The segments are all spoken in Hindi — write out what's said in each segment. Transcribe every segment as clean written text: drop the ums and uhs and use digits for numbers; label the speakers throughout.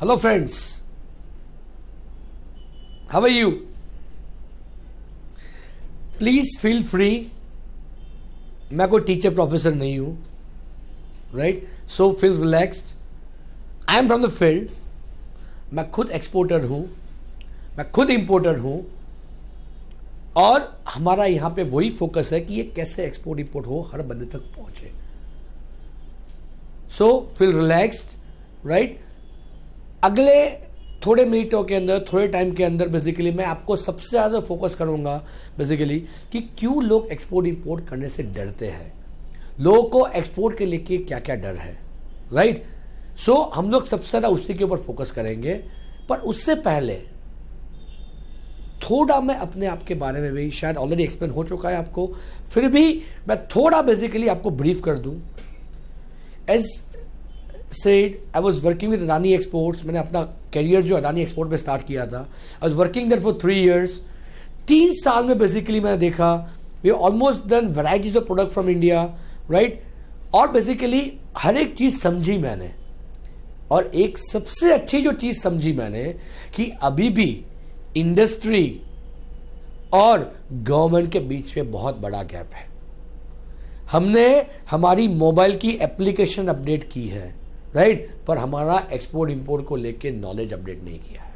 Speaker 1: Hello friends, how are you? Please feel free. मैं कोई टीचर प्रोफेसर नहीं हूँ, right? So feel relaxed. I am from the field. मैं खुद एक्सपोर्टर हूँ, मैं खुद इंपोर्टर हूँ, और हमारा यहाँ पे वही फोकस है कि ये कैसे एक्सपोर्ट इंपोर्ट हो, हर बंदे तक पहुँचे. So feel relaxed, right? अगले थोड़े मिनटों के अंदर, थोड़े टाइम के अंदर बेसिकली मैं आपको सबसे ज़्यादा फोकस करूंगा बेसिकली कि क्यों लोग एक्सपोर्ट इंपोर्ट करने से डरते हैं, लोगों को एक्सपोर्ट के लेके क्या क्या डर है, राइट? सो हम लोग सबसे ज़्यादा उसी के ऊपर फोकस करेंगे. पर उससे पहले थोड़ा मैं अपने आप के बारे में भी, शायद ऑलरेडी एक्सप्लेन हो चुका है आपको, फिर भी मैं थोड़ा बेसिकली आपको ब्रीफ कर दूं. As said, I was working with Adani Exports. मैंने अपना करियर जो अदानी एक्सपोर्ट में स्टार्ट किया था. I was working there for 3 years. 3 साल में बेसिकली मैंने देखा we almost done varieties of product from India, right? और बेसिकली हर एक चीज़ समझी मैंने, और एक सबसे अच्छी जो चीज़ समझी मैंने कि अभी भी इंडस्ट्री और गवर्नमेंट के बीच में बहुत बड़ा गैप है. हमने हमारी मोबाइल की एप्लीकेशन अपडेट की है, राइट? पर हमारा एक्सपोर्ट इंपोर्ट को लेके नॉलेज अपडेट नहीं किया है.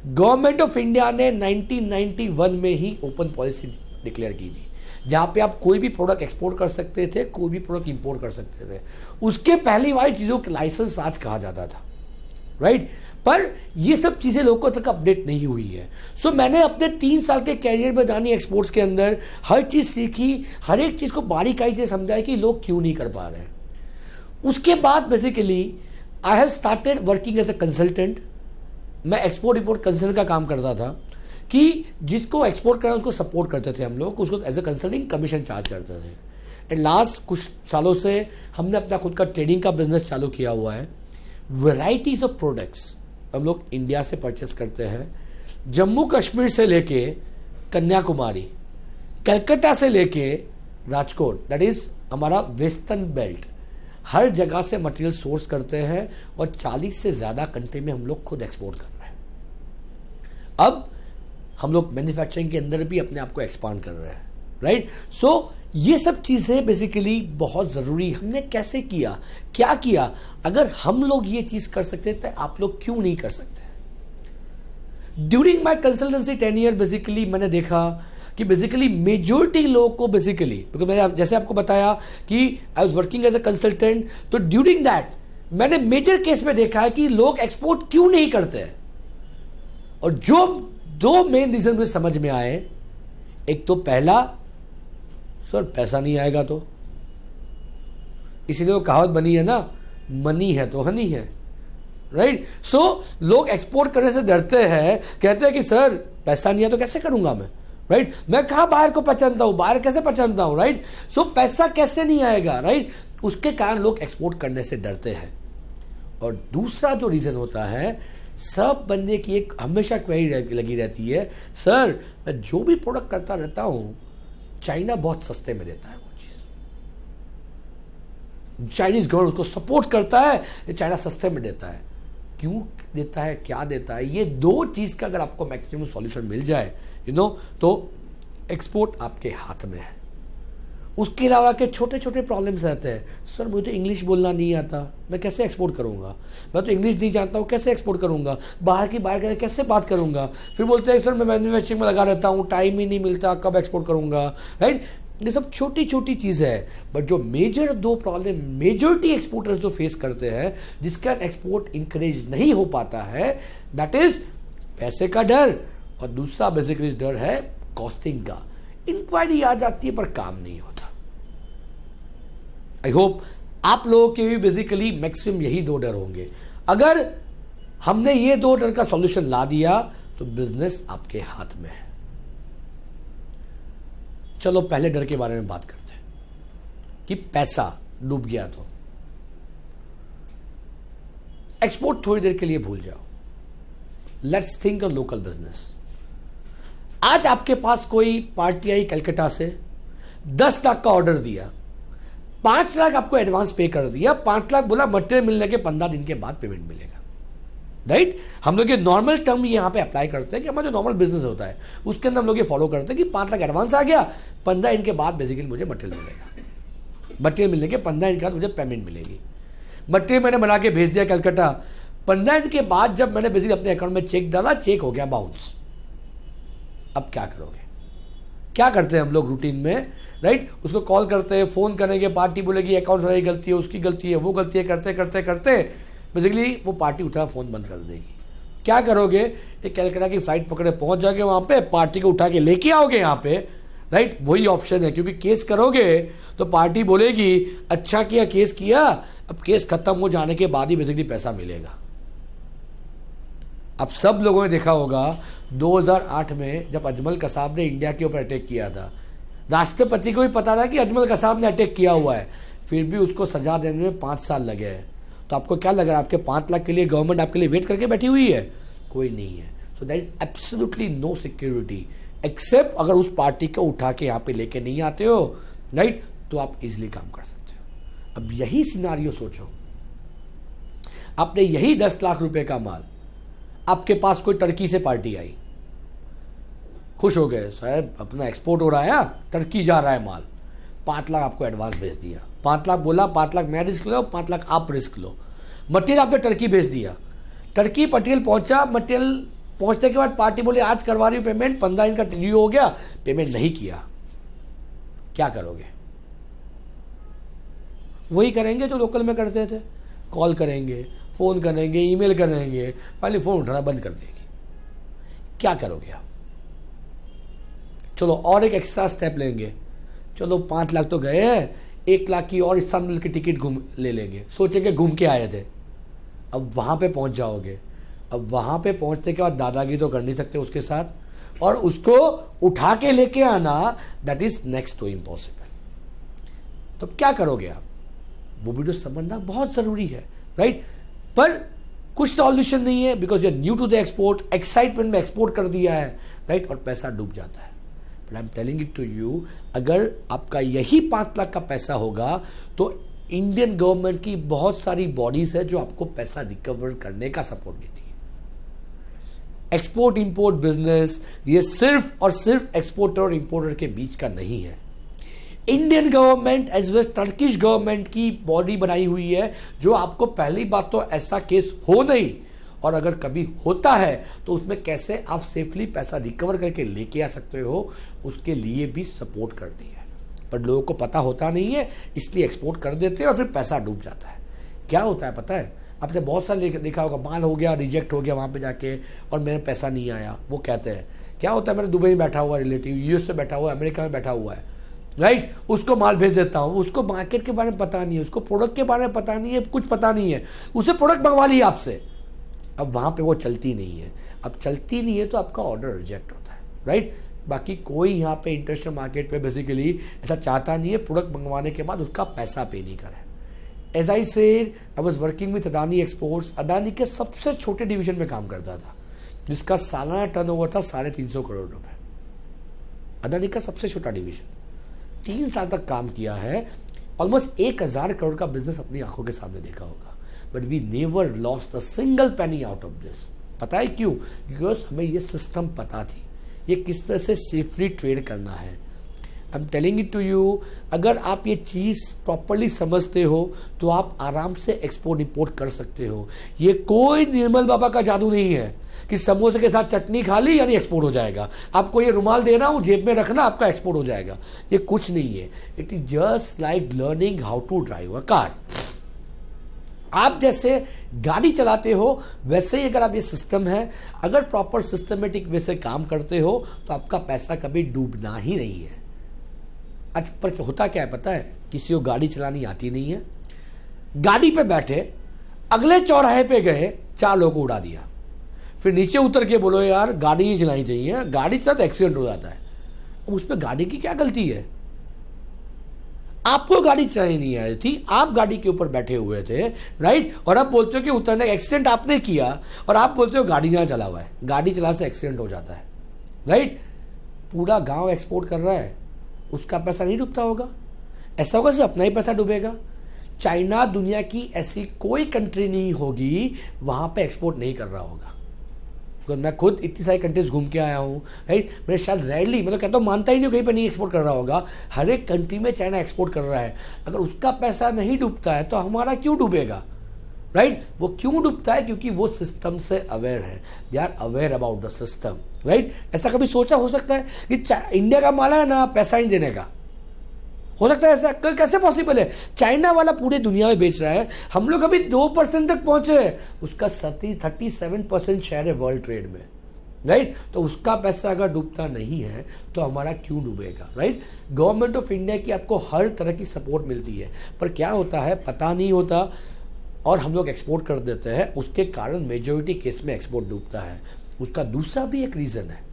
Speaker 1: गवर्नमेंट ऑफ इंडिया ने 1991 में ही ओपन पॉलिसी डिक्लेयर की थी, जहां पे आप कोई भी प्रोडक्ट एक्सपोर्ट कर सकते थे, कोई भी प्रोडक्ट इंपोर्ट कर सकते थे. उसके पहली वाली चीज़ों के लाइसेंस आज कहा जाता था, राइट? पर ये सब चीज़ें लोगों तक अपडेट नहीं हुई है. सो मैंने अपने 3 साल के कैरियर में अदानी एक्सपोर्ट्स के अंदर हर चीज़ सीखी, हर एक चीज़ को बारीकाई से समझा कि लोग क्यों नहीं कर पा रहे हैं. उसके बाद basically I have started working as a consultant. मैं एक्सपोर्ट इंपोर्ट कंसल्टेंट का काम करता था कि जिसको एक्सपोर्ट करना उसको सपोर्ट करते थे हम लोग, उसको as a consulting commission charge करते थे. एंड लास्ट कुछ सालों से हमने अपना खुद का ट्रेडिंग का बिजनेस चालू किया हुआ है. वेराइटीज ऑफ प्रोडक्ट्स हम लोग इंडिया से परचेस करते हैं, जम्मू कश्मीर से लेके कन्याकुमारी, कलकत्ता से लेके राजकोट, दैट इज हमारा वेस्टर्न बेल्ट, हर जगह से मटेरियल सोर्स करते हैं, और 40 से ज़्यादा कंट्री में हम लोग खुद एक्सपोर्ट कर रहे हैं. अब हम लोग मैन्युफैक्चरिंग के अंदर भी अपने आप को एक्सपांड कर रहे हैं, राइट? सो ये सब चीज़ें बेसिकली बहुत ज़रूरी. हमने कैसे किया, क्या किया? अगर हम लोग ये चीज़ कर सकते तो आप लोग क्यों नहीं कर सकते? During my consultancy 10 year basically मैंने देखा कि बेसिकली मेजोरिटी लोगों को बेसिकली, बिकॉज मैंने जैसे आपको बताया कि I was working as a consultant, तो ड्यूरिंग दैट मैंने मेजर केस में देखा है कि लोग एक्सपोर्ट क्यों नहीं करते हैं. और जो 2 मेन रीजन मुझे समझ में आए, एक तो पहला, सर पैसा नहीं आएगा तो, इसीलिए वो कहावत बनी है ना, मनी है तो हनी है, राइट? सो लोग एक्सपोर्ट करने से डरते हैं, कहते हैं कि सर पैसा नहीं है तो कैसे करूंगा मैं, राइट? मैं कहाँ बाहर को पहचानता हूं, बाहर कैसे पहचानता हूं, राइट? सो पैसा कैसे नहीं आएगा, राइट? उसके कारण लोग एक्सपोर्ट करने से डरते हैं. और दूसरा जो रीजन होता है, सब बंदे की एक हमेशा क्वेरी लगी रहती है, सर मैं जो भी प्रोडक्ट करता रहता हूं, चाइना बहुत सस्ते में देता है वो चीज, चाइनीज गवर्नमेंट उसको सपोर्ट करता है, चाइना सस्ते में देता है. क्यों देता है, क्या देता है? ये 2 चीज का अगर आपको मैक्सिमम सॉल्यूशन मिल जाए, तो एक्सपोर्ट आपके हाथ में है. उसके अलावा के छोटे छोटे प्रॉब्लम्स रहते हैं. सर मुझे तो इंग्लिश बोलना नहीं आता, मैं कैसे एक्सपोर्ट करूंगा? मैं तो इंग्लिश नहीं जानता हूँ, कैसे एक्सपोर्ट करूंगा? बाहर कैसे बात करूंगा? फिर बोलते हैं सर मैं मैन्युफैक्चरिंग में लगा रहता हूँ, टाइम ही नहीं मिलता, कब एक्सपोर्ट करूंगा, राइट? ये सब छोटी छोटी चीज़ है. बट जो मेजर 2 प्रॉब्लम मेजोरिटी एक्सपोर्टर्स जो फेस करते हैं, जिसका एक्सपोर्ट इंकरेज नहीं हो पाता है, दैट इज पैसे का डर, और दूसरा बेसिकली डर है कॉस्टिंग का. इंक्वायरी आ जाती है पर काम नहीं होता. आई होप आप लोगों के भी बेसिकली मैक्सिमम यही 2 डर होंगे. अगर हमने ये 2 डर का सॉल्यूशन ला दिया तो बिजनेस आपके हाथ में है. चलो पहले डर के बारे में बात करते हैं कि पैसा डूब गया तो. एक्सपोर्ट थोड़ी देर के लिए भूल जाओ, let's think a local business. आज आपके पास कोई पार्टी आई कलकत्ता से, 10 लाख का ऑर्डर दिया, 5 लाख आपको एडवांस पे कर दिया, 5 लाख बोला मटेरियल मिलने के 15 दिन के बाद पेमेंट मिलेगा. राइट। हम लोग ये नॉर्मल टर्म यहाँ पे अप्लाई करते हैं कि हमारा जो नॉर्मल बिजनेस होता है उसके अंदर हम लोग ये फॉलो करते हैं कि 5 लाख एडवांस आ गया, 15 दिन के बाद बेसिकली मुझे मटेरियल मिलेगा। मटेरियल मिलने के 15 दिन के बाद मुझे पेमेंट मिलेगी। मटेरियल मैंने बना के भेज दिया कलकत्ता, 15 दिन के बाद जब मैंने बेसिकली अपने अकाउंट में चेक डाला, चेक हो गया बाउंस। अब क्या करोगे? क्या करते हैं हम लोग रूटीन में, राइट? उसको कॉल करते हैं, फोन करेंगे, पार्टी बोलेगी अकाउंट सारी गलती है, उसकी गलती है, वो गलती है, करते करते करते बेसिकली वो पार्टी उठा फोन बंद कर देगी। क्या करोगे? एक कलकत्ता की फ्लाइट पकड़े पहुंच जाओगे वहां पे, पार्टी को उठा के लेके आओगे यहाँ पे, राइट? वही ऑप्शन है, क्योंकि केस करोगे तो पार्टी बोलेगी अच्छा किया केस किया, अब केस खत्म हो जाने के बाद ही बेसिकली पैसा मिलेगा। अब सब लोगों ने देखा होगा 2008 में जब अजमल कसाब ने इंडिया के ऊपर अटैक किया था, राष्ट्रपति को भी पता था कि अजमल कसाब ने अटैक किया हुआ है, फिर भी उसको सजा देने में 5 साल लगे हैं। तो आपको क्या लग रहा है, आपके 5 लाख के लिए गवर्नमेंट आपके लिए वेट करके बैठी हुई है? कोई नहीं है। So that is absolutely no security except अगर उस पार्टी को उठा के यहाँ पे लेके नहीं आते हो, राइट? तो आप इजिली काम कर सकते हो। अब यही सिनारियो सोचो, आपने यही 10 लाख रुपए का माल, आपके पास कोई टर्की से पार्टी आई, खुश हो गए, साहब अपना एक्सपोर्ट हो रहा है, टर्की जा रहा है माल, 5 लाख आपको एडवांस भेज दिया। 5 लाख बोला, 5 लाख मैं रिस्क लो, 5 लाख आप रिस्क लो। मटेरियल आपने टर्की भेज दिया, टर्की मटेरियल पहुंचा, मटेरियल पहुंचने के बाद पार्टी बोले आज करवा रही हूं पेमेंट, 15 दिन का ड्यू हो गया, पेमेंट नहीं किया। क्या करोगे? वही करेंगे जो लोकल में करते थे, कॉल करेंगे, फोन करेंगे, ईमेल करेंगे, फाइनली फोन उठाना बंद कर देगी। क्या करोगे आप? चलो और एक एक्स्ट्रा स्टेप लेंगे, चलो 5 लाख तो गए हैं, 1 लाख की और इस्तांबुल की टिकट घूम ले लेंगे, सोचेंगे घूम के आए थे। अब वहां पे पहुंच जाओगे, अब वहां पे पहुंचने के बाद दादागिरी तो कर नहीं सकते उसके साथ, और उसको उठा के लेके आना that is next to impossible. तो क्या करोगे आप? वो वीडियो समझना बहुत जरूरी है, राइट? पर कुछ सॉल्यूशन नहीं है, because you are new to the export, excitement में एक्सपोर्ट कर दिया है, राइट? और पैसा डूब जाता है। But I am telling it to you, अगर आपका यही 5 लाख का पैसा होगा तो इंडियन गवर्नमेंट की बहुत सारी बॉडीज है जो आपको पैसा रिकवर करने का सपोर्ट देती है। एक्सपोर्ट इंपोर्ट बिजनेस ये सिर्फ और सिर्फ एक्सपोर्टर और इंपोर्टर के बीच का नहीं है। Indian government as well Turkish government की बॉडी बनाई हुई है, जो आपको पहली बात तो ऐसा केस हो नहीं, और अगर कभी होता है तो उसमें कैसे आप सेफली पैसा रिकवर करके लेके आ सकते हो, उसके लिए भी सपोर्ट करती है। पर लोगों को पता होता नहीं है, इसलिए एक्सपोर्ट कर देते हैं और फिर पैसा डूब जाता है। क्या होता है पता है? आपने बहुत सारे देखा होगा, माल हो गया, रिजेक्ट हो गया वहाँ पे जाके और मेरा पैसा नहीं आया। वो कहते हैं क्या होता है, मेरे दुबई में बैठा हुआ रिलेटिव, यूएस में बैठा हुआ है, अमेरिका में बैठा हुआ है, राइट? उसको माल भेज देता हूँ, उसको मार्केट के बारे में पता नहीं है, उसको प्रोडक्ट के बारे में पता नहीं है, कुछ पता नहीं है, उसे प्रोडक्ट मंगवा लिया आपसे। अब वहाँ पे वो चलती नहीं है, अब चलती नहीं है तो आपका ऑर्डर रिजेक्ट होता है, राइट? बाकी कोई यहाँ पे इंटरनेशनल मार्केट पे बेसिकली ऐसा चाहता नहीं है प्रोडक्ट मंगवाने के बाद उसका पैसा पे नहीं करे। As I said, I was working with Adani exports. Adani के सबसे छोटे डिवीजन में काम करता था, जिसका सालाना टर्नओवर था 350 करोड़ रुपए। अदानी का सबसे छोटा डिवीजन, 3 साल तक काम किया है, ऑलमोस्ट 1000 करोड़ का बिजनेस अपनी आंखों के सामने देखा होगा। But we never lost a single penny out of this. पता है क्यों? बिकॉज हमें ये सिस्टम पता थी, ये किस तरह से सेफली ट्रेड करना है। I am telling it to you, अगर आप ये चीज़ प्रॉपरली समझते हो तो आप आराम से एक्सपोर्ट इंपोर्ट कर सकते हो। ये कोई निर्मल बाबा का जादू नहीं है कि समोसे के साथ चटनी खा ली यानी एक्सपोर्ट हो जाएगा, आपको ये रुमाल दे रहा हूं जेब में रखना आपका एक्सपोर्ट हो जाएगा। ये कुछ नहीं है। It is just like learning how to drive a car. आप जैसे गाड़ी चलाते हो वैसे ही अगर आप ये सिस्टम है, अगर प्रॉपर सिस्टमेटिक वे से काम करते हो तो आपका पैसा कभी डूबना ही नहीं है। आज पर होता क्या है पता है? किसी को गाड़ी चलानी आती नहीं है, गाड़ी पे बैठे अगले चौराहे पे गए, 4 लोगों को उड़ा दिया, फिर नीचे उतर के बोलो यार गाड़ी ही चलानी चाहिए, गाड़ी के साथ एक्सीडेंट हो जाता है। उस पर गाड़ी की क्या गलती है? आपको गाड़ी चलानी नहीं आ रही थी, आप गाड़ी के ऊपर बैठे हुए थे, राइट? और आप बोलते हो कि उतरने का एक्सीडेंट आपने किया, और आप बोलते हो गाड़ी यहाँ चला हुआ है, गाड़ी चला से एक्सीडेंट हो जाता है, राइट? पूरा गांव एक्सपोर्ट कर रहा है, उसका पैसा नहीं डूबता होगा? ऐसा होगा सिर्फ अपना ही पैसा डूबेगा? चाइना दुनिया की ऐसी कोई कंट्री नहीं होगी वहां पे एक्सपोर्ट नहीं कर रहा होगा। बिकॉज मैं खुद इतनी सारी कंट्रीज घूम के आया हूँ, राइट। मैं शायद रेयरली, मतलब कहता हूँ मानता ही नहीं कहीं पे नहीं एक्सपोर्ट कर रहा होगा। हर एक कंट्री में चाइना एक्सपोर्ट कर रहा है। अगर उसका पैसा नहीं डूबता है तो हमारा क्यों डूबेगा, राइट। वो क्यों डूबता है? क्योंकि वो सिस्टम से अवेयर है, they are aware about the system, right. ऐसा कभी सोचा हो सकता है कि इंडिया का माल है ना पैसा ही देने का? हो सकता है ऐसा? कैसे पॉसिबल है? चाइना वाला पूरे दुनिया में बेच रहा है, हम लोग अभी 2% तक पहुंचे हैं, उसका 37% शेयर है वर्ल्ड ट्रेड में, राइट। तो उसका पैसा अगर डूबता नहीं है तो हमारा क्यों डूबेगा, राइट। गवर्नमेंट ऑफ इंडिया की आपको हर तरह की सपोर्ट मिलती है, पर क्या होता है पता नहीं होता और हम लोग एक्सपोर्ट कर देते हैं, उसके कारण मेजॉरिटी केस में एक्सपोर्ट डूबता है। उसका दूसरा भी एक रीजन है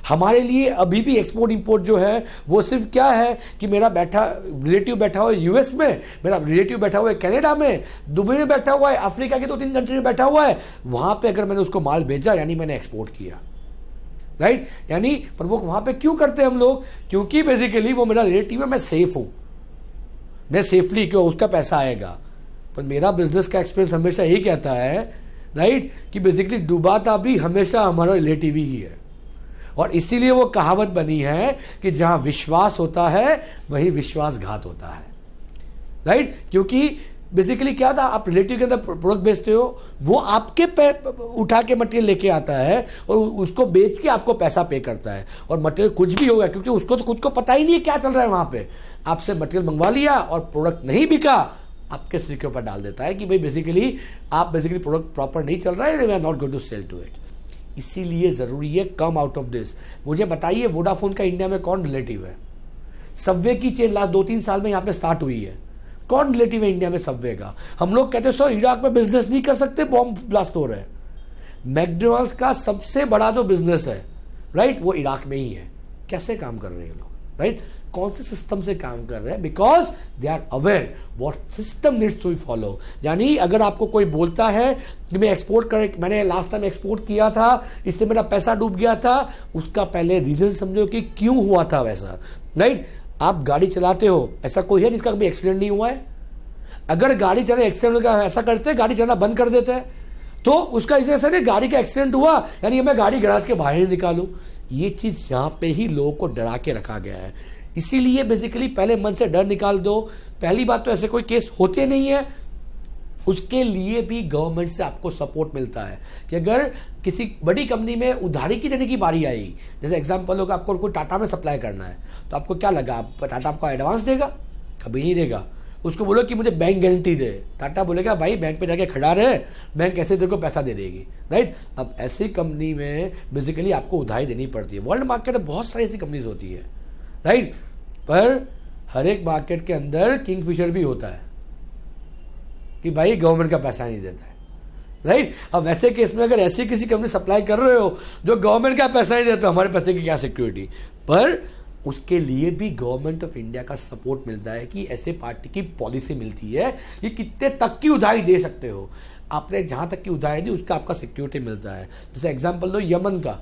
Speaker 1: हमारे लिए अभी भी एक्सपोर्ट इंपोर्ट जो है वो सिर्फ क्या है कि मेरा रिलेटिव बैठा हुआ है यूएस में, मेरा रिलेटिव बैठा हुआ है कनाडा में, दुबई में बैठा हुआ है, अफ्रीका के 2-3 कंट्री में बैठा हुआ है, वहां पे अगर मैंने उसको माल भेजा यानी मैंने एक्सपोर्ट किया, राइट। यानी पर वो वहां पे क्यों करते हैं हम लोग? क्योंकि बेसिकली वो मेरा रिलेटिव है, मैं सेफ हूं, मैं सेफली क्यों, उसका पैसा आएगा। पर मेरा बिजनेस का एक्सपीरियंस हमेशा यही कहता है, राइट, कि बेसिकली डुबाता भी हमेशा हमारा रिलेटिव ही है। और इसीलिए वो कहावत बनी है कि जहां विश्वास होता है वहीं विश्वासघात होता है, राइट। क्योंकि बेसिकली क्या था, आप रिलेटिव के अंदर प्रोडक्ट बेचते हो, वो आपके उठा के मटेरियल लेके आता है और उसको बेच के आपको पैसा पे करता है, और मटेरियल कुछ भी होगा क्योंकि उसको तो खुद को पता ही नहीं है क्या चल रहा है वहां पे। आपसे मटेरियल मंगवा लिया और प्रोडक्ट नहीं बिका, आपके सिर के ऊपर डाल देता है कि भाई बेसिकली प्रोडक्ट प्रॉपर नहीं चल रहा है, we are not going to sell to it. इसीलिए जरूरी है कम आउट ऑफ दिस। मुझे बताइए वोडाफोन का इंडिया में कौन रिलेटिव है? सबवे की चेन लास्ट 2-3 साल में यहां पे स्टार्ट हुई है, कौन रिलेटिव है इंडिया में सबवे का? हम लोग कहते हैं सर इराक में बिजनेस नहीं कर सकते, बॉम्ब ब्लास्ट हो रहा है। मैकडोनल्ड्स का सबसे बड़ा जो बिजनेस है, राइट, वो इराक में ही है। कैसे काम कर रहे हैं लोग, राइट? कौन से सिस्टम से काम कर रहे हैं? Because they are aware what system needs to follow. यानी अगर आपको कोई बोलता है कि मैंने लास्ट टाइम एक्सपोर्ट किया था इससे मेरा पैसा डूब गया था, उसका पहले रीजन समझो कि क्यों हुआ था वैसा, राइट? आप गाड़ी चलाते हो, ऐसा कोई है जिसका कभी एक्सीडेंट नहीं हुआ है? अगर गाड़ी चले एक्सीडेंट का ऐसा करते हैं, गाड़ी चलाना बंद कर देते हैं, तो उसका ऐसा नहीं गाड़ी का एक्सीडेंट हुआ यानी मैं गाड़ी गैराज के बाहर निकालूं। ये चीज यहां पे ही लोगों को डरा के रखा गया है। इसीलिए बेसिकली पहले मन से डर निकाल दो। पहली बात तो ऐसे कोई केस होते नहीं है, उसके लिए भी गवर्नमेंट से आपको सपोर्ट मिलता है कि अगर किसी बड़ी कंपनी में उधारी की देने की बारी आई, जैसे एग्जांपल होगा आपको कोई टाटा में सप्लाई करना है, तो आपको क्या लगा टाटा आपको एडवांस देगा? कभी नहीं देगा। उसको बोलो कि मुझे बैंक गारंटी दे, टाटा बोलेगा भाई बैंक पे जाके खड़ा रहे, बैंक कैसे तेरे को पैसा दे देगी, राइट? अब ऐसी कंपनी में बेसिकली आपको उधारी देनी पड़ती है। वर्ल्ड मार्केट में बहुत सारी ऐसी कंपनीज होती है, राइट? पर हर एक मार्केट के अंदर किंगफिशर भी होता है कि भाई गवर्नमेंट का पैसा नहीं देता है, राइट? अब वैसे केस में अगर ऐसी किसी कंपनी सप्लाई कर रहे हो जो गवर्नमेंट का पैसा नहीं देता, हमारे पैसे की क्या सिक्योरिटी? पर उसके लिए भी गवर्नमेंट ऑफ इंडिया का सपोर्ट मिलता है कि ऐसे पार्टी की पॉलिसी मिलती है कि कितने तक की उधारी दे सकते हो, आपने जहां तक की उधारी दी उसका आपका सिक्योरिटी मिलता है। जैसे एग्जांपल दो यमन का,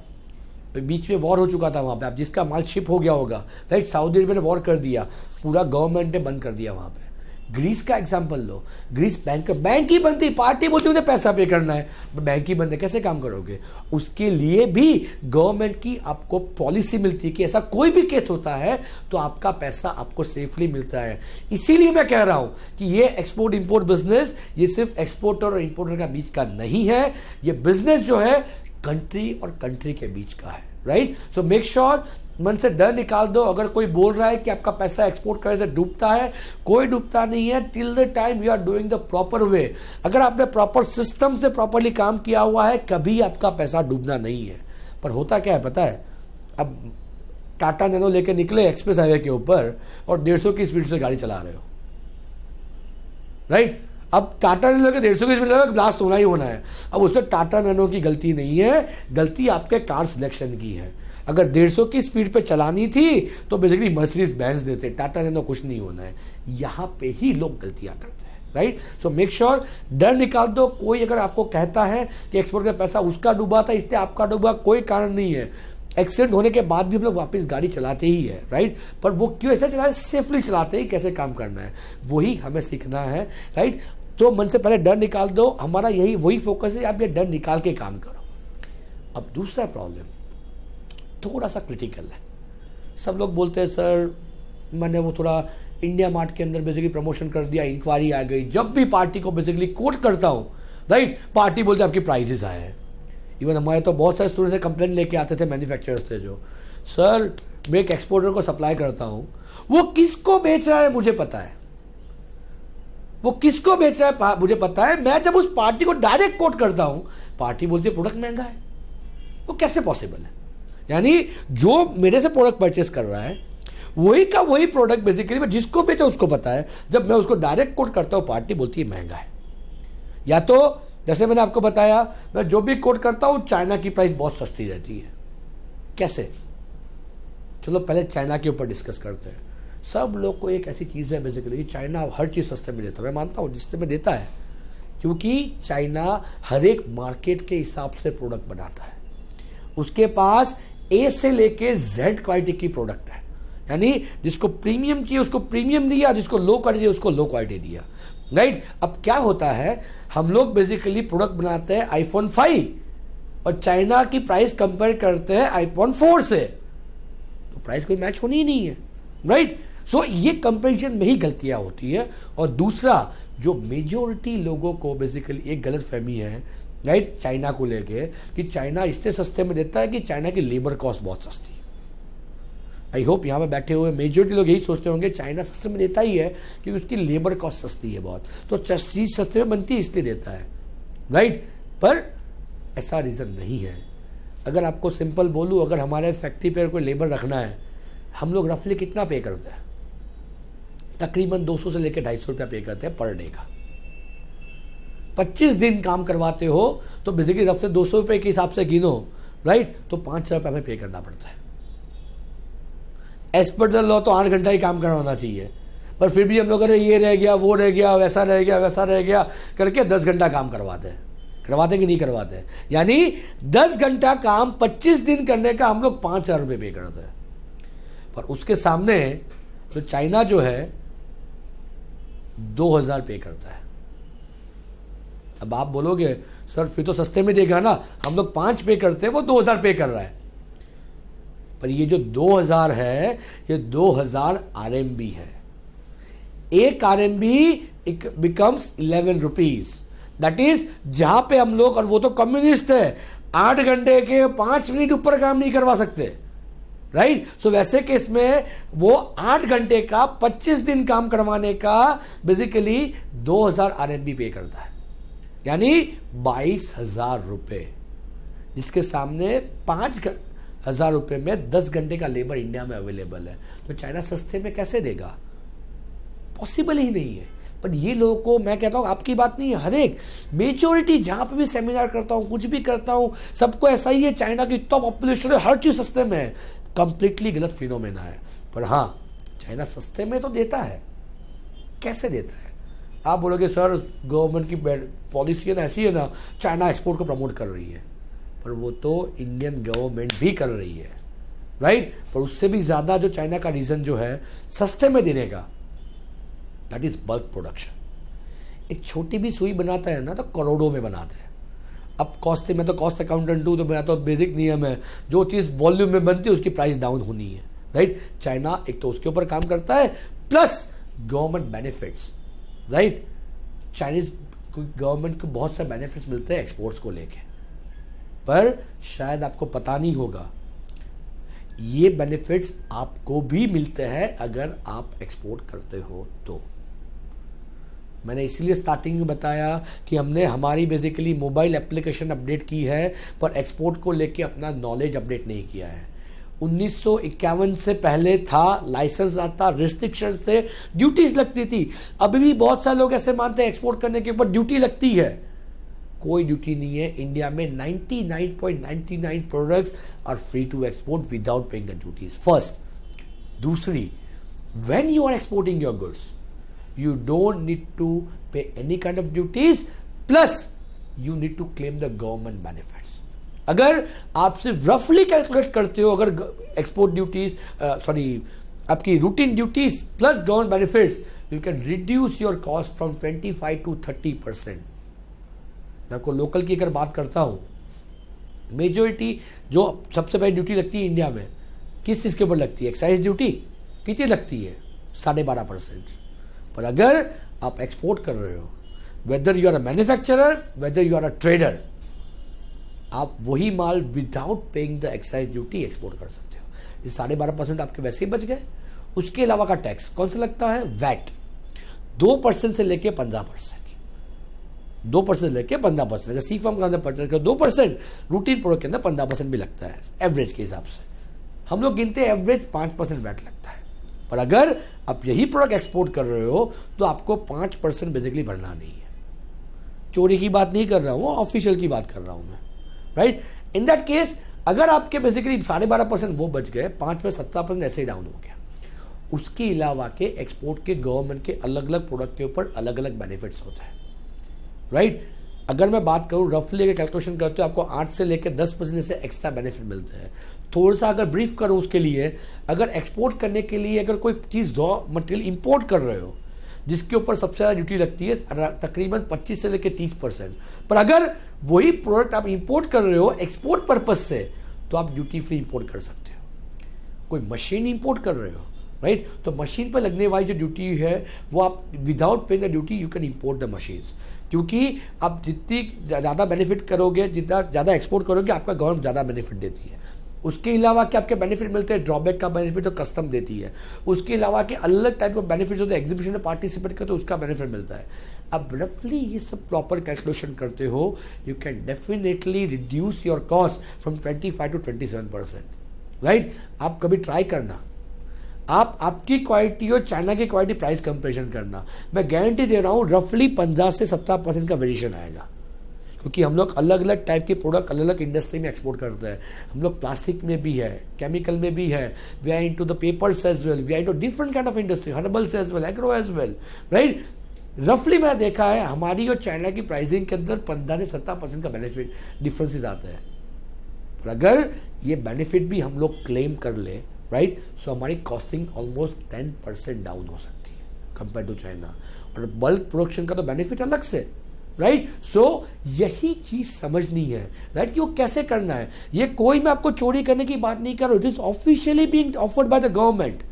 Speaker 1: बीच में वॉर हो चुका था वहां पे, आप जिसका माल शिप हो गया होगा, राइट? सऊदी अरेबिया ने वॉर कर दिया, पूरा गवर्नमेंट ने बंद कर दिया वहां पे। ग्रीस का एग्जांपल लो, ग्रीस बैंक ही बंद थी, पार्टी बोलती मुझे पैसा पे करना है, बैंक ही बंद है, कैसे काम करोगे? उसके लिए भी गवर्नमेंट की आपको पॉलिसी मिलती है कि ऐसा कोई भी केस होता है तो आपका पैसा आपको सेफली मिलता है। इसीलिए मैं कह रहा हूं कि ये एक्सपोर्ट इंपोर्ट बिजनेस ये सिर्फ एक्सपोर्टर और इंपोर्टर का बीच का नहीं है, ये बिजनेस जो है कंट्री और कंट्री के बीच का है, राइट? सो मेक श्योर मन से डर निकाल दो। अगर कोई बोल रहा है कि आपका पैसा एक्सपोर्ट करने से डूबता है, कोई डूबता नहीं है till the time you are doing the proper way. अगर आपने प्रॉपर सिस्टम से प्रॉपरली काम किया हुआ है, कभी आपका पैसा डूबना नहीं है। पर होता क्या है पता है, अब टाटा नैनो लेके निकले एक्सप्रेस हाईवे के ऊपर और 150 की स्पीड से गाड़ी चला रहे हो, राइट? अब टाटा नैनो के 150 की स्पीड ब्लास्ट होना ही होना है। अब उसमें टाटा नैनो की गलती नहीं है, गलती आपके कार सिलेक्शन की है। अगर 150 की स्पीड पे चलानी थी तो बेसिकली मर्सिडीज बेंज देते, टाटा नैनो कुछ नहीं होना है। यहां पे ही लोग गलतियां करते हैं, राइट? सो मेक श्योर डर निकाल दो। कोई अगर आपको कहता है कि एक्सपोर्ट का पैसा उसका डूबा था इसलिए आपका डूबा, कोई कारण नहीं है। एक्सीडेंट होने के बाद भी हम लोग वापस गाड़ी चलाते ही है, राइट। पर वो क्यों ऐसा चलाते, सेफली चलाते ही, कैसे काम करना है वही हमें सीखना है, राइट। तो मन से पहले डर निकाल दो, हमारा यही वही फोकस है, आप ये डर निकाल के काम करो। अब दूसरा प्रॉब्लम थोड़ा सा क्रिटिकल है। सब लोग बोलते हैं सर मैंने वो थोड़ा इंडिया मार्ट के अंदर बेसिकली प्रमोशन कर दिया, इंक्वायरी आ गई, जब भी पार्टी को बेसिकली कोट करता हूँ, राइट, पार्टी बोलते आपकी प्राइसेस आए हैं। इवन हमारे तो बहुत सारे स्टूडेंट्स से कंप्लेंट लेके आते थे मैन्युफैक्चरर्स थे, जो सर मैं एक एक्सपोर्टर को सप्लाई करता हूँ, वो किसको बेच रहा है मुझे पता है, वो किसको बेच रहा है मुझे पता है, मैं जब उस पार्टी को डायरेक्ट कोट करता हूँ पार्टी बोलती है प्रोडक्ट महंगा है। वो कैसे पॉसिबल है? यानी जो मेरे से प्रोडक्ट परचेस कर रहा है वही का वही प्रोडक्ट बेसिकली मैं जिसको बेचा उसको पता है, जब मैं उसको डायरेक्ट कोट करता हूँ पार्टी बोलती है महंगा है। या तो जैसे मैंने आपको बताया, मैं जो भी कोट करता हूँ चाइना की प्राइस बहुत सस्ती रहती है। कैसे? चलो पहले चाइना के ऊपर डिस्कस करते हैं। सब लोग को एक ऐसी चीज़ है बेसिकली, चाइना हर चीज़ सस्ते में देता है, मैं मानता हूँ जिससे में देता है, क्योंकि चाइना हर एक मार्केट के हिसाब से प्रोडक्ट बनाता है। उसके पास ए से लेके जेड क्वालिटी की प्रोडक्ट है, यानी जिसको प्रीमियम चाहिए उसको प्रीमियम दिया, जिसको लो क्वालिटी चाहिए उसको लो क्वालिटी दिया, राइट। अब क्या होता है, हम लोग बेसिकली प्रोडक्ट बनाते हैं आईफोन 5 और चाइना की प्राइस कंपेयर करते हैं आईफोन 4 से, तो प्राइस कोई मैच होनी ही नहीं है, राइट। सो ये कंपेरिजन में ही गलतियां होती है। और दूसरा, जो मेजोरिटी लोगों को बेसिकली एक गलत फहमी है, राइट, चाइना को लेके कि चाइना इसलिए सस्ते में देता है कि चाइना की लेबर कॉस्ट बहुत सस्ती है। आई होप यहाँ पे बैठे हुए मेजोरिटी लोग यही सोचते होंगे चाइना सस्ते में देता ही है क्योंकि उसकी लेबर कॉस्ट सस्ती है बहुत, तो चीज़ सस्ते में बनती है इसलिए देता है, राइट। पर ऐसा रीज़न नहीं है। अगर आपको सिंपल बोलूँ, अगर हमारे फैक्ट्री पर कोई लेबर रखना है, हम लोग रफली कितना पे करते हैं? तकरीबन 200 से लेकर 250 रुपया पे करते हैं पर डे का। 25 दिन काम करवाते हो तो बेसिकली रफ से 200 रुपये के हिसाब से गिनो, राइट, तो 5 रुपये हमें पे करना पड़ता है। एज पर द लॉ तो 8 घंटा ही काम करवाना चाहिए, पर फिर भी हम लोग अरे ये रह गया, वो रह गया, वैसा रह गया, वैसा रह गया करके 10 घंटा काम करवाते कि नहीं करवाते। यानी 10 घंटा काम 25 दिन करने का हम लोग 5,000 रुपये पे करते हैं। पर उसके सामने तो चाइना जो है 2,000 पे करता है। अब आप बोलोगे सर फिर तो सस्ते में देगा ना, हम लोग 5 पे करते हैं, वो 2,000 पे कर रहा है। पर ये जो 2,000 है ये 2,000 RMB है। एक RMB becomes 11 rupees. That is जहां पे हम लोग, और वो तो कम्युनिस्ट है, 8 घंटे के 5 मिनट ऊपर काम नहीं करवा सकते, राइट। सो वैसे केस में वो 8 घंटे का 25 दिन काम करवाने का बेसिकली 2,000 RMB पे करता है, यानी 22,000 रुपये, जिसके सामने 5,000 रुपये में 10 घंटे का लेबर इंडिया में अवेलेबल है। तो चाइना सस्ते में कैसे देगा? पॉसिबल ही नहीं है। पर ये लोगों को, मैं कहता हूँ आपकी बात नहीं है, हर एक मेजोरिटी जहां पे भी सेमिनार करता हूँ, कुछ भी करता हूँ, सबको ऐसा ही है, चाइना की इतना पॉपुलेशन है, हर चीज सस्ते में है। कंप्लीटली गलत फिनोमेना है। पर हाँ, चाइना सस्ते में तो देता है। कैसे देता है? आप बोलोगे सर गवर्नमेंट की पॉलिसी है ना ऐसी है ना, चाइना एक्सपोर्ट को प्रमोट कर रही है, पर वो तो इंडियन गवर्नमेंट भी कर रही है, राइट। पर उससे भी ज्यादा जो चाइना का रीजन जो है सस्ते में देने का, दैट इज बल्क प्रोडक्शन। एक छोटी भी सुई बनाता है ना तो करोड़ों में बनाता है। अब कॉस्ट, मैं तो कॉस्ट अकाउंटेंट हूँ, तो मेरा तो बेसिक नियम है, जो चीज़ वॉल्यूम में बनती है उसकी प्राइस डाउन होनी है, राइट। चाइना एक तो उसके ऊपर काम करता है, plus government benefits, right. Chinese government को बहुत सारे बेनिफिट्स मिलते हैं एक्सपोर्ट्स को लेके, पर शायद आपको पता नहीं होगा, ये बेनिफिट्स आपको भी मिलते हैं अगर आप एक्सपोर्ट करते हो तो। मैंने इसीलिए स्टार्टिंग में बताया कि हमने हमारी बेसिकली मोबाइल एप्लीकेशन अपडेट की है, पर एक्सपोर्ट को लेके अपना नॉलेज अपडेट नहीं किया है। 1951 से पहले था, लाइसेंस आता, रिस्ट्रिक्शंस थे, ड्यूटीज लगती थी। अभी भी बहुत सारे लोग ऐसे मानते हैं एक्सपोर्ट करने के ऊपर ड्यूटी लगती है। कोई ड्यूटी नहीं है। इंडिया में 99.99 products are free to export without paying the duties. First. दूसरी, when you are exporting your goods, you don't need to pay any kind of duties, plus you need to claim the government benefits. अगर आप सिर्फ रफली कैलकुलेट करते हो, अगर एक्सपोर्ट ड्यूटीज आपकी routine duties plus government benefits, you can reduce your cost from 25 to 30%। मैं आपको लोकल की अगर बात करता हूं, मेजोरिटी जो सबसे पहले ड्यूटी लगती है इंडिया में, किस चीज़ के ऊपर लगती है? Excise duty. कितनी लगती है? 12.5%। पर अगर आप एक्सपोर्ट कर रहे हो, whether you are a manufacturer, whether you are a trader, आप वही माल without paying the excise duty export कर सकते हो। ये 12.5% आपके वैसे ही बच गए। उसके अलावा का टैक्स कौन सा लगता है? वैट 2% से लेके 15%। 2% से लेके 15%। अगर सी फॉर्म के अंदर परचेज कर 2%, रूटीन प्रोडक्ट के अंदर 15% भी लगता है एवरेज के हिसाब से। हम लोग गिनते हैं एवरेज 5% वैट लगता है। पर अगर आप यही प्रोडक्ट एक्सपोर्ट कर रहे हो तो आपको 5% बेसिकली भरना नहीं है। चोरी की बात नहीं कर रहा हूं, ऑफिशियल की बात कर रहा हूं मैं, राइट। इन दैट केस अगर आपके बेसिकली 12.5% वो बच गए, 5 पे 17% ऐसे ही डाउन हो गया। उसके अलावा के एक्सपोर्ट के गवर्नमेंट के अलग अलग प्रोडक्ट के ऊपर अलग अलग बेनिफिट्स होते हैं, राइट। अगर मैं बात करूं रफली अगर कैलकुलेशन करते हो, आपको 8 से लेकर 10% से एक्स्ट्रा बेनिफिट मिलते हैं। थोड़ा सा अगर ब्रीफ करूं उसके लिए, अगर एक्सपोर्ट करने के लिए अगर कोई चीज़ मटेरियल इंपोर्ट कर रहे हो जिसके ऊपर सबसे ज़्यादा ड्यूटी लगती है तकरीबन 25 से लेकर 30%, पर अगर वही प्रोडक्ट आप इंपोर्ट कर रहे हो एक्सपोर्ट पर्पज से, तो आप ड्यूटी फ्री इंपोर्ट कर सकते हो। कोई मशीन इंपोर्ट कर रहे हो, राइट, तो मशीन पर लगने वाली जो ड्यूटी है वो आप without paying the duty you can import the machines, क्योंकि आप जितनी ज़्यादा बेनिफिट करोगे, जितना ज़्यादा एक्सपोर्ट करोगे, आपका गवर्नमेंट ज़्यादा बेनिफिट देती है। उसके अलावा कि आपके बेनिफिट मिलते हैं, ड्रॉबैक का बेनिफिट तो कस्टम देती है। उसके अलावा के अलग टाइप के बेनिफिट होते हैं, एग्जीबिशन में पार्टिसिपेट करते हो उसका बेनिफिट मिलता है। अब रफली ये सब प्रॉपर कैलकुलेशन करते हो, you can definitely reduce your cost from 25 to 27%, right. आप कभी ट्राई करना, आप आपकी क्वालिटी और चाइना की क्वालिटी प्राइस कंपेरिजन करना, मैं गारंटी दे रहा हूँ रफली 15 से 17% का वेरिएशन आएगा, क्योंकि हम लोग अलग अलग टाइप के प्रोडक्ट अलग अलग इंडस्ट्री में एक्सपोर्ट करते हैं। हम लोग प्लास्टिक में भी है, केमिकल में भी है, we are into the papers as well, we are into different kind of industry, herbals as well, agro as well, right. रफली मैं देखा है हमारी और चाइना की प्राइसिंग के अंदर 15 से 17% का बेनिफिट डिफरेंसेस आते हैं। पर अगर ये बेनिफिट भी हम लोग क्लेम कर ले, राइट, सो हमारी कॉस्टिंग ऑलमोस्ट 10% डाउन हो सकती है कंपेयर टू चाइना। और बल्क प्रोडक्शन का तो बेनिफिट अलग से, राइट। सो यही चीज समझनी है, राइट, कि वो कैसे करना है। ये कोई मैं आपको चोरी करने की बात नहीं कर रहा हूं, it is officially being offered by the government,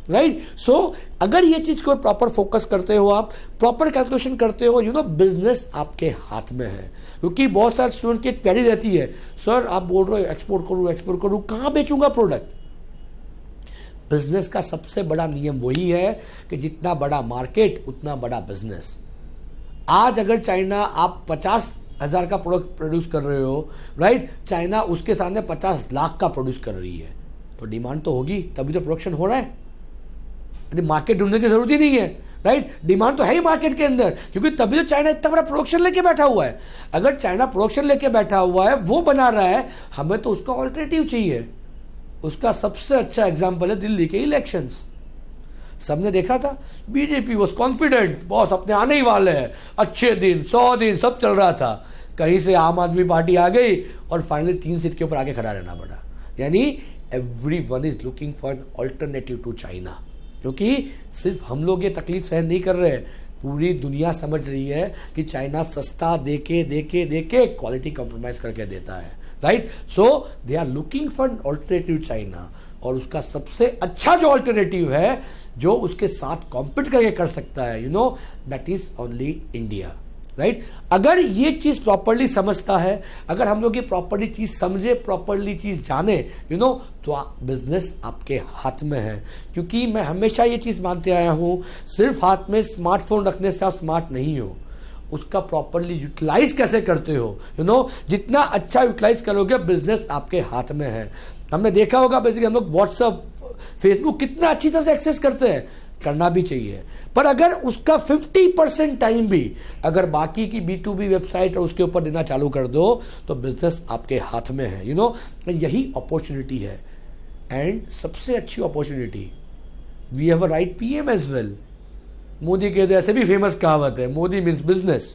Speaker 1: right. So अगर ये चीज को प्रॉपर फोकस करते हो, आप प्रॉपर कैलकुलेशन करते हो, यू नो बिजनेस आपके हाथ में है। क्योंकि बहुत सारे स्टूडेंट की क्वेरी रहती है, सर आप बोल रहे हो एक्सपोर्ट करूं, कहां बेचूंगा प्रोडक्ट। बिजनेस का सबसे बड़ा नियम वही है कि जितना बड़ा मार्केट उतना बड़ा बिजनेस। आज अगर चाइना आप 50,000 का प्रोडक्ट प्रोड्यूस कर रहे हो, राइट, चाइना उसके सामने 50 लाख का प्रोड्यूस कर रही है, तो डिमांड तो होगी, तभी तो प्रोडक्शन हो रहा है। मार्केट ढूंढने की जरूरत ही नहीं है, राइट, डिमांड तो है ही मार्केट के अंदर, क्योंकि तभी तो चाइना इतना बड़ा प्रोडक्शन लेके बैठा हुआ है। अगर चाइना प्रोडक्शन लेके बैठा हुआ है, वो बना रहा है, हमें तो उसका ऑल्टरनेटिव चाहिए। उसका सबसे अच्छा एग्जाम्पल है दिल्ली के इलेक्शंस। सबने देखा था, बीजेपी वॉज कॉन्फिडेंट, बॉस अपने आने ही वाले हैं, अच्छे दिन 100 दिन सब चल रहा था। कहीं से आम आदमी पार्टी आ गई और फाइनली 3 सीट के ऊपर आके खड़ा रहना पड़ा। यानी everyone is looking for an alternative to China, क्योंकि सिर्फ हम लोग ये तकलीफ सहन नहीं कर रहे, पूरी दुनिया समझ रही है कि चाइना सस्ता देके देके देके क्वालिटी कॉम्प्रोमाइज करके देता है, right. So they are looking for alternative China, और उसका सबसे अच्छा जो ऑल्टरनेटिव है जो उसके साथ कॉम्पीट करके कर सकता है, you no, that is only India, right. अगर ये चीज प्रॉपरली समझता है, अगर हम लोग ये प्रॉपरली चीज समझे, प्रॉपरली चीज जाने, यू नो, तो बिजनेस आपके हाथ में है। क्योंकि मैं हमेशा ये चीज मानते आया हूं, सिर्फ हाथ में स्मार्टफोन रखने से आप स्मार्ट नहीं हो, उसका प्रॉपरली यूटिलाइज कैसे करते हो, यू नो, जितना अच्छा यूटिलाइज करोगे बिजनेस आपके हाथ में है। हमने देखा होगा बेसिकली हम लोग व्हाट्सएप, फेसबुक कितना अच्छी तरह से एक्सेस करते हैं, करना भी चाहिए, पर अगर उसका 50% टाइम भी अगर बाकी की B2B वेबसाइट और उसके ऊपर देना चालू कर दो तो बिजनेस आपके हाथ में है, यू नो। यही अपॉर्चुनिटी है, एंड सबसे अच्छी opportunity, we have a right PM as well. Modi के तो ऐसे भी फेमस कहावत है, मोदी मीन्स बिजनेस,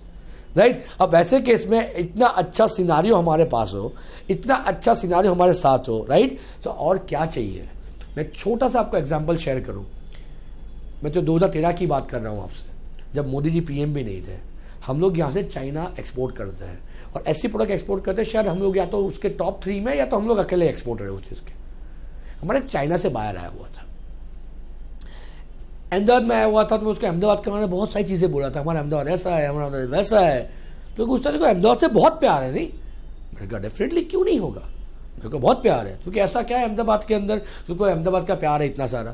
Speaker 1: राइट। अब ऐसे केस में इतना अच्छा सिनारियो हमारे पास हो, इतना अच्छा सिनारियो हमारे साथ हो, राइट, तो और क्या चाहिए। मैं छोटा सा आपको एग्जांपल शेयर करूं, मैं तो 2013 की बात कर रहा हूं आपसे, जब मोदी जी पीएम भी नहीं थे। हम लोग यहाँ से चाइना एक्सपोर्ट करते हैं और ऐसी प्रोडक्ट एक्सपोर्ट करते हैं, शायद हम लोग या तो उसके टॉप 3 में, या तो हम लोग अकेले एक्सपोर्टर है उस चीज़ के। हमारे चाइना से बाहर आया हुआ था, अहमदाबाद में आया हुआ था, तो मैं उसको अहमदाबाद के बारे में बहुत सारी चीज़ें बोला था, हमारा अहमदाबाद ऐसा है, हमारा अहमदाबाद वैसा है। तो पूछता देखो अहमदाबाद से बहुत प्यार है, नहीं? मैंने कहा डेफिनेटली, क्यों नहीं होगा, मेरे को बहुत प्यार है, क्योंकि ऐसा क्या है अहमदाबाद के अंदर तुमको अहमदाबाद का प्यार है इतना सारा।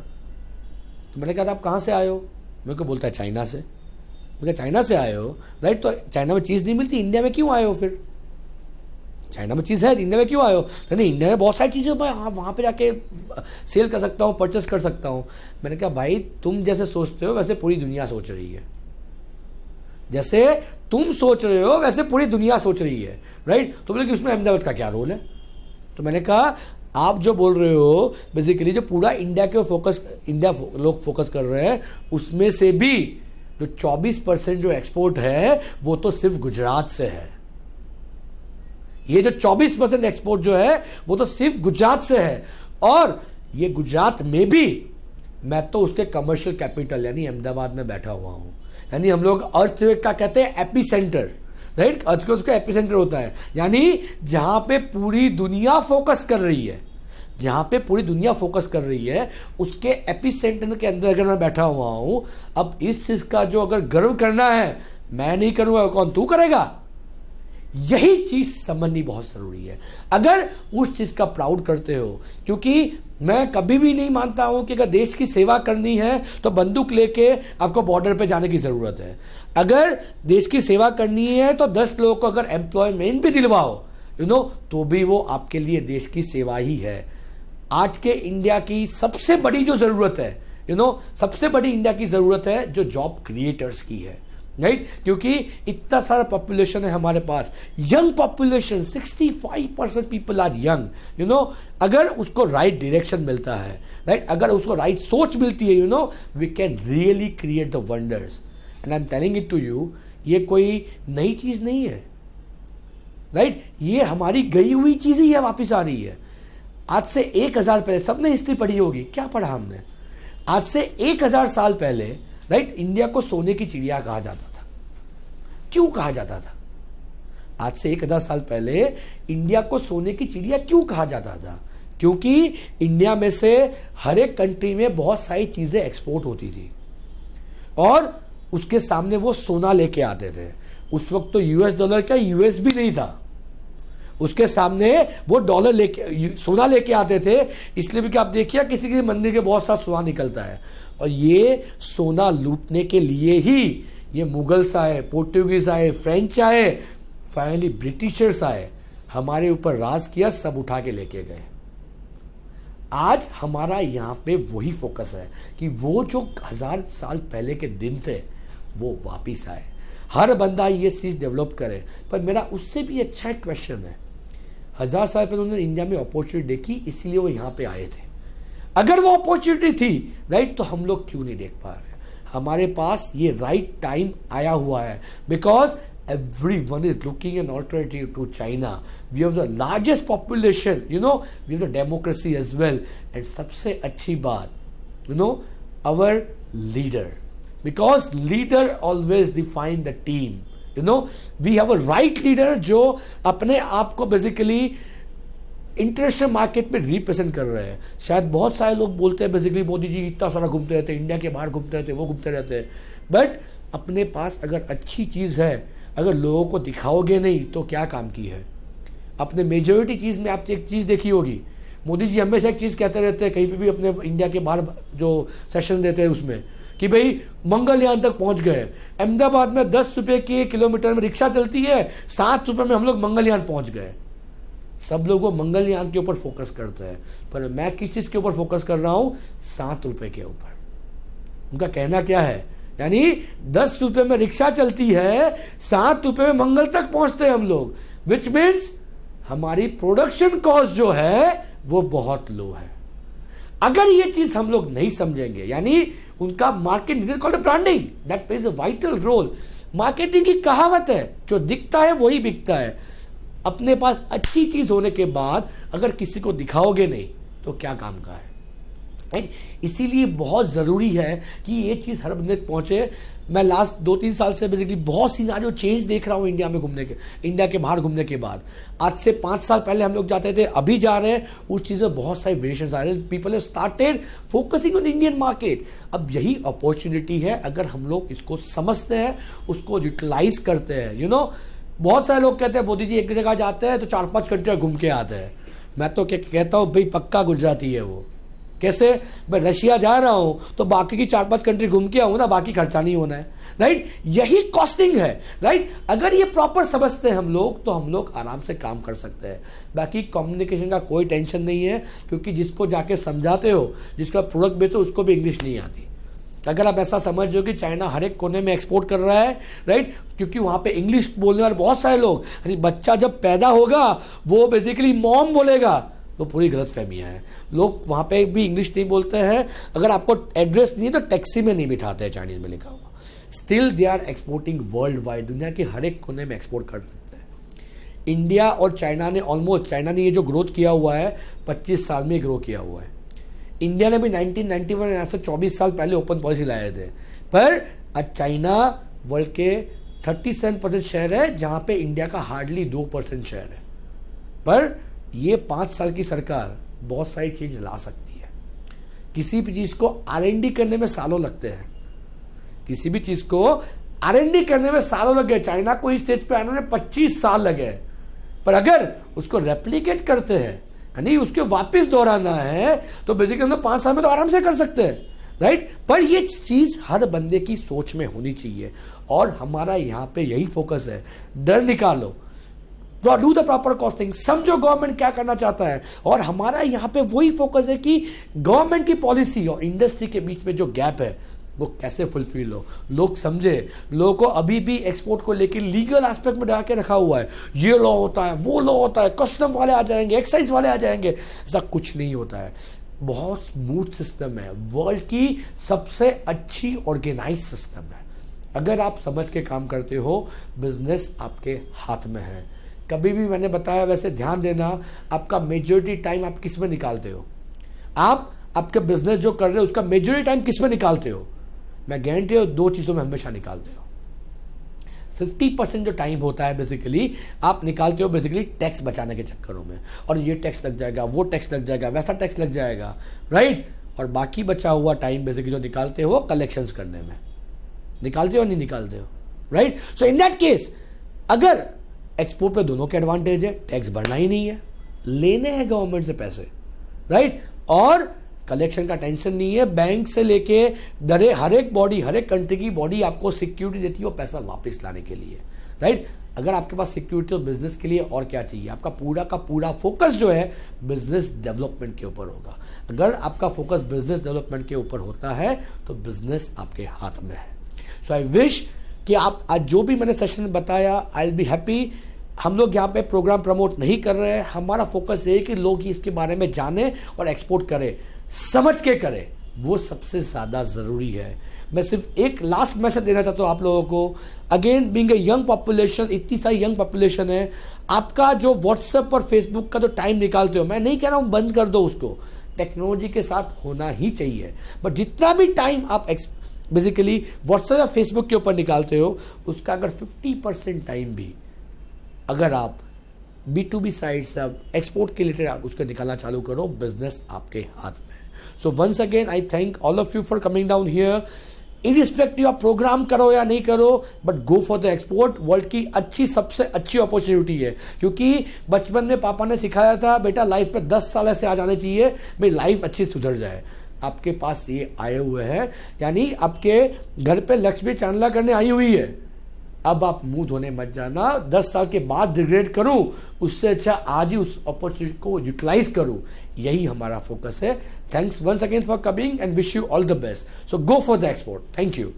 Speaker 1: तो मैंने कहा था आप कहाँ से आए हो, मेरे को बोलता है चाइना से। मैं कहा चाइना से आए हो, राइट, तो चाइना में चीज़ नहीं मिलती, इंडिया में क्यों आए हो फिर? चाइना में चीज़ है, इंडिया में क्यों आए हो? नहीं, इंडिया में बहुत सारी चीज़ें मैं वहाँ पे जाके सेल कर सकता हूँ, परचेस कर सकता हूँ। मैंने कहा भाई तुम जैसे सोचते हो वैसे पूरी दुनिया सोच रही है, जैसे तुम सोच रहे हो वैसे पूरी दुनिया सोच रही है, राइट। तो बोले कि उसमें अहमदाबाद का क्या रोल है? तो मैंने कहा आप जो बोल रहे हो बेसिकली जो पूरा इंडिया के फोकस, इंडिया लोग फोकस कर रहे हैं, उसमें से भी जो 24% जो एक्सपोर्ट है वो तो सिर्फ गुजरात से है। ये जो 24% एक्सपोर्ट जो है वो तो सिर्फ गुजरात से है, और ये गुजरात में भी मैं तो उसके कमर्शियल कैपिटल यानी अहमदाबाद में बैठा हुआ हूं। यानी हम लोग अर्थक्वेक का कहते हैं एपी सेंटर, राइट, अर्थक्वेक उसका एपी सेंटर होता है, यानी जहां पे पूरी दुनिया फोकस कर रही है, जहां पे पूरी दुनिया फोकस कर रही है उसके एपी सेंटर के अंदर अगर मैं बैठा हुआ हूं। अब इस चीज का जो अगर गर्व करना है, मैं नहीं करूंगा, कौन, तू करेगा? यही चीज समझनी बहुत जरूरी है अगर उस चीज का प्राउड करते हो। क्योंकि मैं कभी भी नहीं मानता हूं कि अगर देश की सेवा करनी है तो बंदूक लेके आपको बॉर्डर पे जाने की जरूरत है। अगर देश की सेवा करनी है तो 10 लोगों को अगर एम्प्लॉयमेंट भी दिलवाओ, तो भी वो आपके लिए देश की सेवा ही है। आज के इंडिया की सबसे बड़ी जो जरूरत है, सबसे बड़ी इंडिया की जरूरत है जो जॉब क्रिएटर्स की है, राइट। क्योंकि इतना सारा पॉपुलेशन है हमारे पास, young population, 65% people are young, अगर उसको राइट डायरेक्शन मिलता है, राइट, अगर उसको राइट सोच मिलती है, we can really create the wonders. And I am telling it to you, ये कोई नई चीज नहीं है, राइट, ये हमारी गई हुई चीज ही है, वापिस आ रही है। आज से 1000 पहले, सबने हिस्ट्री पढ़ी होगी, क्या पढ़ा हमने? आज से 1000 साल पहले, राइट, इंडिया को सोने की चिड़िया कहा जाता था। क्यों कहा जाता था? आज से 1000 साल पहले इंडिया को सोने की चिड़िया क्यों कहा जाता था? क्योंकि इंडिया में से हर एक कंट्री में बहुत सारी चीजें एक्सपोर्ट होती थी और उसके सामने वो सोना लेके आते थे। उस वक्त तो यूएस डॉलर का यूएस भी नहीं था, उसके सामने वो डॉलर लेके, सोना लेके आते थे। इसलिए भी कि आप देखिए किसी किसी मंदिर के बहुत सारा सोना निकलता है, और ये सोना लूटने के लिए ही ये मुगल्स आए, पोर्टुगीज आए, फ्रेंच आए, फाइनली ब्रिटिशर्स आए, हमारे ऊपर राज किया, सब उठा के लेके गए। आज हमारा यहां पे वही फोकस है कि वो जो 1000 साल पहले के दिन थे वो वापिस आए, हर बंदा ये चीज डेवलप करे। पर मेरा उससे भी अच्छा एक क्वेश्चन है, 1000 साल पहले उन्होंने इंडिया में अपॉर्चुनिटी देखी, इसलिए वो यहां पे आए थे। अगर वो अपॉर्चुनिटी थी, राइट, तो हम लोग क्यों नहीं देख पा रहे? हमारे पास ये राइट टाइम आया हुआ है, because everyone is looking an alternative to China. We have the largest population, we have the democracy as well. And सबसे अच्छी बात, our leader, because leader always define the team. We have a right leader जो अपने आप को बेसिकली इंटरनेशनल मार्केट में रिप्रेजेंट कर रहे हैं। शायद बहुत सारे लोग बोलते हैं बेसिकली मोदी जी इतना सारा घूमते रहते हैं, इंडिया के बाहर घूमते रहते हैं, वो घूमते रहते हैं, बट अपने पास अगर अच्छी चीज़ है, अगर लोगों को दिखाओगे नहीं तो क्या काम की है? अपने मेजोरिटी चीज़ में आप एक चीज़ देखी होगी, मोदी जी हमेशा एक चीज़ कहते रहते हैं, कहीं पे भी अपने इंडिया के बाहर जो सेशन देते हैं उसमें, कि भाई मंगलयान तक पहुंच गए। अहमदाबाद में 10 रुपये के किलोमीटर में रिक्शा चलती है, 7 रुपये में हम लोग मंगलयान पहुंच गए। सब लोग वो मंगलयान के ऊपर फोकस करते हैं, पर मैं किस चीज़ के ऊपर फोकस कर रहा हूँ? 7 रुपये के ऊपर। उनका कहना क्या है? यानी 10 रुपये में रिक्शा चलती है, 7 रुपये में मंगल तक पहुंचते हैं हम लोग, विच मीन्स हमारी प्रोडक्शन कॉस्ट जो है वो बहुत लो है। अगर ये चीज हम लोग नहीं समझेंगे, यानी उनका market called branding that plays a vital role. Marketing की कहावत है, जो दिखता है वही बिकता है। अपने पास अच्छी चीज होने के बाद अगर किसी को दिखाओगे नहीं तो क्या काम का है, राइट? इसीलिए बहुत ज़रूरी है कि ये चीज़ हर बंदे तक पहुँचे। मैं लास्ट 2-3 साल से बेसिकली बहुत सिनारियो चेंज देख रहा हूँ इंडिया में घूमने के, इंडिया के बाहर घूमने के बाद। आज से 5 साल पहले हम लोग जाते थे, अभी जा रहे हैं, उस चीज़ में बहुत सारे वेरिएशंस आ रहे हैं। People have started focusing on Indian market. अब यही अपॉर्चुनिटी है, अगर हम लोग इसको समझते हैं, उसको यूटिलाइज करते हैं। बहुत सारे लोग कहते हैं मोदी जी एक जगह जाते हैं तो 4-5 कंट्री घूम के आते हैं। मैं तो क्या कहता हूँ भाई, पक्का गुजराती है वो। कैसे? मैं रशिया जा रहा हूं तो बाकी की 4-5 कंट्री घूम के आऊं ना, बाकी खर्चा नहीं होना है, राइट? यही कॉस्टिंग है, राइट? अगर ये प्रॉपर समझते हैं हम लोग तो हम लोग आराम से काम कर सकते हैं। बाकी कम्युनिकेशन का कोई टेंशन नहीं है, क्योंकि जिसको जाके समझाते हो, जिसका प्रोडक्ट बेचते हो, उसको भी इंग्लिश नहीं आती। अगर आप ऐसा समझ रहे हो कि चाइना हर एक कोने में एक्सपोर्ट कर रहा है, राइट, क्योंकि वहां पे इंग्लिश बोलने वाले बहुत सारे लोग, बच्चा जब पैदा होगा वो बेसिकली मॉम बोलेगा, तो पूरी गलत फहमियाँ हैं। लोग वहाँ पे भी इंग्लिश नहीं बोलते हैं। अगर आपको एड्रेस नहीं है तो टैक्सी में नहीं बिठाते हैं चाइनीज में लिखा हुआ। Still they are exporting worldwide, दुनिया के हर एक कोने में एक्सपोर्ट कर सकते हैं। इंडिया और चाइना ने ऑलमोस्ट, चाइना ने ये जो ग्रोथ किया हुआ है 25 साल में ग्रो किया हुआ है। इंडिया ने भी 1991 यहाँ से 24 साल पहले ओपन पॉलिसी लाए थे, पर आज चाइना वर्ल्ड के 37% शेयर है, जहाँ पे इंडिया का हार्डली 2% शेयर है। पर ये 5 साल की सरकार बहुत सारी चीज ला सकती है। किसी भी चीज को R&D करने में सालों लगते हैं, किसी भी चीज को R&D करने में सालों लगे। चाइना को इस स्टेज पे आने में 25 साल लगे, पर अगर उसको रेप्लिकेट करते हैं, यानी उसके वापस दोहराना है, तो बेसिकली हम 5 साल में तो आराम से कर सकते हैं, राइट? पर ये चीज हर बंदे की सोच में होनी चाहिए, और हमारा यहां पे यही फोकस है। डर निकालो, डू द प्रॉपर कॉस्टिंग, समझो गवर्नमेंट क्या करना चाहता है, और हमारा यहां पे वही फोकस है कि गवर्नमेंट की पॉलिसी और इंडस्ट्री के बीच में जो गैप है वो कैसे फुलफिल हो। लोग समझे, लोगों को अभी भी एक्सपोर्ट को लेकर लीगल एस्पेक्ट में डाल के रखा हुआ है, ये लॉ होता है, वो लॉ होता है, कस्टम वाले आ जाएंगे, एक्साइज वाले आ जाएंगे। ऐसा कुछ नहीं होता है, बहुत स्मूथ सिस्टम है, वर्ल्ड की सबसे अच्छी ऑर्गेनाइज सिस्टम है। अगर आप समझ के काम करते हो, बिजनेस आपके हाथ में है। कभी भी मैंने बताया, वैसे ध्यान देना, आपका मेजॉरिटी टाइम आप किस में निकालते हो? आप आपके बिजनेस जो कर रहे हो उसका मेजॉरिटी टाइम किस में निकालते हो? मैं गारंटी हूं 2 चीजों में हमेशा निकालते हो। 50% जो टाइम होता है बेसिकली आप निकालते हो बेसिकली टैक्स बचाने के चक्करों में, और ये टैक्स लग जाएगा, वो टैक्स लग जाएगा, वैसा टैक्स लग जाएगा, राइट? और बाकी बचा हुआ टाइम बेसिकली जो निकालते हो कलेक्शंस करने में निकालते हो, नहीं निकालते हो, right? So in that case, अगर एक्सपोर्ट पे दोनों के एडवांटेज है, टैक्स भरना ही नहीं है, लेने हैं गवर्नमेंट से पैसे, राइट? और कलेक्शन का टेंशन नहीं है। बैंक से लेके हर एक बॉडी, हर एक कंट्री की बॉडी आपको सिक्योरिटी देती है वो पैसा वापस लाने के लिए, राइट? अगर आपके पास सिक्योरिटी हो बिजनेस के लिए, और क्या चाहिए? आपका पूरा का पूरा फोकस जो है बिजनेस डेवलपमेंट के ऊपर होगा। अगर आपका फोकस बिजनेस डेवलपमेंट के ऊपर होता है तो बिजनेस आपके हाथ में है। सो आई विश कि आप आज जो भी मैंने सेशन बताया, आई विल बी हैप्पी। हम लोग यहाँ पे प्रोग्राम प्रमोट नहीं कर रहे हैं, हमारा फोकस ये है कि लोग इसके बारे में जाने और एक्सपोर्ट करें, समझ के करें, वो सबसे ज़्यादा ज़रूरी है। मैं सिर्फ एक लास्ट मैसेज देना चाहता हूँ आप लोगों को। Again being a young population, इतनी सारी यंग पॉपुलेशन है, आपका जो व्हाट्सएप और फेसबुक का जो टाइम निकालते हो, मैं नहीं कह रहा हूँ बंद कर दो उसको, टेक्नोलॉजी के साथ होना ही चाहिए, बट जितना भी टाइम आप बेसिकली व्हाट्सएप या फेसबुक के ऊपर निकालते हो, उसका अगर 50% टाइम भी अगर आप B2B साइड से एक्सपोर्ट के रिलेटेड आप उसको निकालना चालू करो, बिजनेस आपके हाथ में है। So once again I thank all of you for coming down here. Irrespective आप प्रोग्राम करो या नहीं करो, but go for the export. World की अच्छी, सबसे अच्छी अपॉर्चुनिटी है, क्योंकि बचपन में पापा ने सिखाया था, बेटा लाइफ पे 10 साल ऐसे आ जाने चाहिए मेरी लाइफ अच्छी सुधर जाए। आपके पास ये आए हुए हैं, यानी आपके घर पे लक्ष्मी चांदला करने आई हुई है। अब आप मुंह धोने मत जाना, 10 साल के बाद रिग्रेट करूं, उससे अच्छा आज ही उस अपॉर्चुनिटी को यूटिलाइज करूं। यही हमारा फोकस है। Thanks once again for coming and wish you all the best. So go for the export. Thank you.